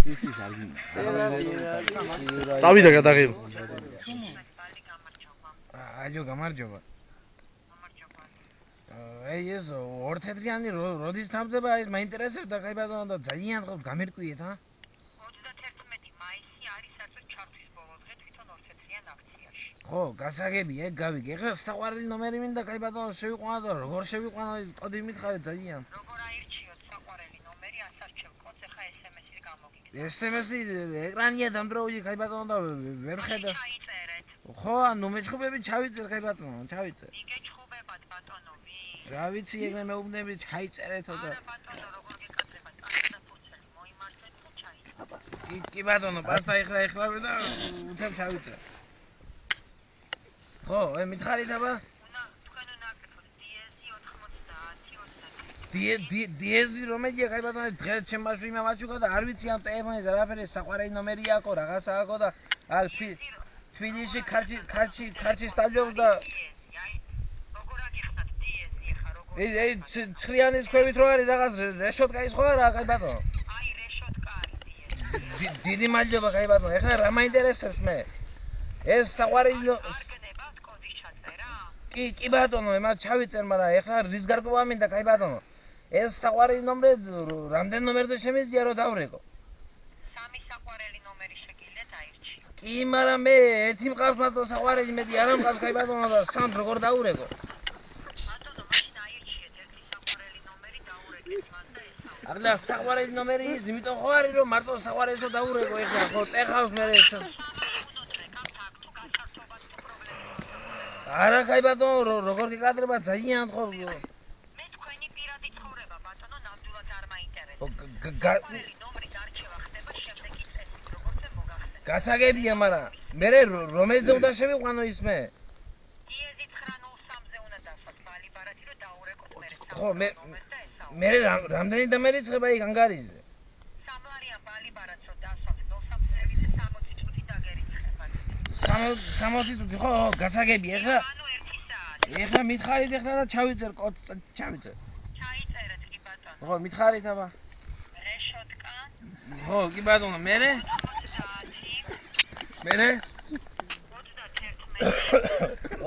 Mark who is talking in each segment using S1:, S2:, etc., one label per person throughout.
S1: ის არგი.
S2: წავიდა გადაღება.
S3: აიო გამარჯობა. აი ეს ორთეთრიანი როდის თავდება ეს მაინტერესებდა კაი ბატონო და ძალიან ხო გამერკვიეთ ა?
S4: 31 მაისი არის საერთოდ ჩართვის ბოლო დღე თვითონ ორთეთრიან აქციაში.
S3: ხო, გასაგებია, ეგ გავიგე. ეხლა საყვარელი ნომერი მინდა კაი ბატონო შევიყვანა და როგორ შევიყვანა ის კოდი მითხარი ძალიან.
S4: როგორ აირჩიოთ საყვარელი ნომერი ასარჩევ კოდს ახლა SMS-ით გამოგიგდა.
S3: SMS-ი ეკრანია დამდროული კაი ბატონო და ვერ ხედა.
S4: ჩაიწერეთ.
S3: ხო, ანუ მეჩხუბები ჩავიწერ კაი ბატონო, ჩავიწერ.
S4: მიგეჩხუბებათ ბატონოვი.
S3: რა ვიცი, ეგრე მეუბნები ჩაიწერეთო და.
S4: არა ბატონო, როგორ გეკადრებათ? პასტა ფურცელი მოიმართეთ და ჩაიწერეთ.
S3: კი ბატონო, პასტა ეხლავე და უცებ ჩავიწერ. ხო, მითხარით აბა?
S4: თქვენ უნდა აკეთოთ დიეზი 90
S3: დიეზი რომელია კაი ბატონო, დღეს ჩემში იმავაჩუკა და არ ვიცი ამ ტელეფონის არაფერი საყვარელი ნომერია აქო, რაღაცა აქო და აქ თბილისში ქარჩი სტადიონს და
S4: როგორ აგიხსნათ დიეზი ახლა როგორ
S3: აი ცხრიანის ქვევით რო არის რაღაც რეშოტკაის ხო არა კაი ბატონო?
S4: აი რეშოტკა არის დიეზი.
S3: დიდი მადლობა კაი ბატონო, ეხლა რა მაინტერესებს მე? ეს საყვარელი
S4: გენებავთ კოდის ჩაწერა?
S3: კი ბატონო, ემაც ჩავიწერ, მაგრამ ეხლა რის გარკვევა მინდა კაი ბატონო? ეს საყვარელი ნომერი რამდენ ნომერზე შემიძლია რომ დავრეკო?
S4: სამი საყვარელი ნომერი შეგიძლიათ აირჩიოთ.
S3: კი, მაგრამ მე ერთი მყავს ბატონო საყვარელი, მეტი არ მყავს კაი ბატონო და სამ როგორ დავრეკო?
S4: ბატონო, მაშინ აირჩიეთ ერთი საყვარელი ნომერი დაურეკეთ მას და ესაო.
S3: ახლა საყვარელი ნომერი ის, იმიტომ ხო არის რომ მარტო საყვარელსო დაურეკო ეხლა ხო ტეხავს მე ეს. არა კაი ბატონო, როგორ გეკადრება ძალიან ხო.
S4: მე თქვენი პირადი ცხოვრება ბატონო ნამდვილად არ მაინტერესებს.
S3: საყვარელი
S4: ნომრის არჩევა ხდება შემდეგი წესით, როგორც მე მოგახსენე.
S3: გასაგებია, მაგრამ მე რომელზე უნდა შევიყვანო ის მე?
S4: დიეზი 903-ზე უნდა დასვათ ბალიბარათი რომ დაურეკოთ მე
S3: ხო, მე რამდენი დამერიცხება იქ ანგარიზე?
S4: სამლარიან ბალიბარათს რომ დასვათ 03-ზე 60 წუთი დაგერიცხებათ.
S3: 60 წუთი ხო, გასაგებია, ეხლა მითხარით ეხლა და ჩავიწერ კოდს, ჩავიწერ.
S4: ჩაიწერეთ კი ბატონო.
S3: ხო, მითხარით აბა.
S4: რეშოტკა.
S3: ხო, კი ბატონო, მერე?
S4: 90.
S3: მერე?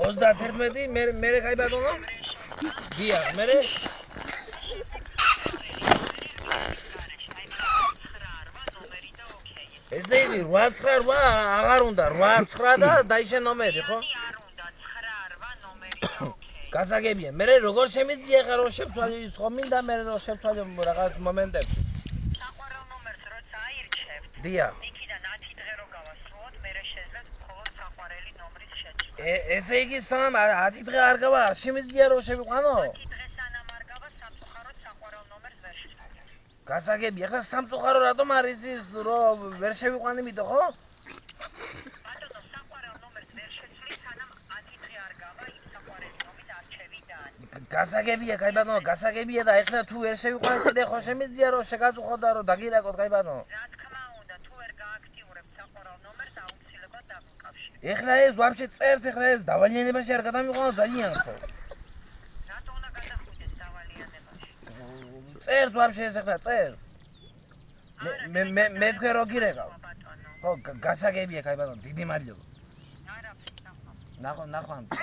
S4: 31.
S3: 31, მერე კაი ბატონო? დიახ, მერე? ესე იგი 898 აღარ უნდა 89 და დაიშე ნომერი ხო?
S4: არ უნდა 98 ნომერი და ოკეი.
S3: გასაგებია, მე როგორ შემიძლია ხა რომ შევცვალე ის ხო მინდა მე რომ შევცვალე რაღაც მომენტებში.
S4: საყვარელ ნომერს როცა აირჩევთ,
S3: დიახ.
S4: იქიდან 10 დღე რო გავასრულოთ, მე შეძლებს მხოლოდ საყვარელი ნომრის შეცვლა.
S3: ესე იგი 10 დღე არ გავა, არ შემიძლია რომ შევიყვანო?
S4: 10 დღე სანამ არ გავა, სამწუხაროდ საყვარელ ნომერს ვერ შეცვლით.
S3: გასაგებია, ხა სამწუხარო რატომ არის ის რომ ვერ შევიყვანი მითო ხო?
S4: ბატონო, საყვარელ ნომერს ვერ შეცვლით, სანამ 10 დღე არ გავა იმ საყვარელი ნომრის არჩევიდან.
S3: გასაგებია, კაი ბატონო, გასაგებია და ეხლა თუ ვერ შევიყვანეთ, კიდე ხო შემიძლია რომ შეგაწუხოთ და რომ დაგირაკოთ, კაი ბატონო?
S4: რა თქმა უნდა, თუ ვერ გააქტიურებთ საყვარელ ნომერს, აუცილებლად დაგვიკავშირებთ.
S3: ეხლა ეს ვაფშე წერს, ეხლა ეს დავალიანებაში არ გადამიყვანო ძალიან ხო?
S4: რატო უნდა გადახვიდეთ დავალიანებაში?
S3: წერს ვაფშე ეს ეხლა წერს. მე თქვენ რო გირეკავ. ხო, გასაგებია, კაი ბატონო, დიდი მადლობა.
S4: არაფერი, ნახვამდის.
S3: ნახვამდის,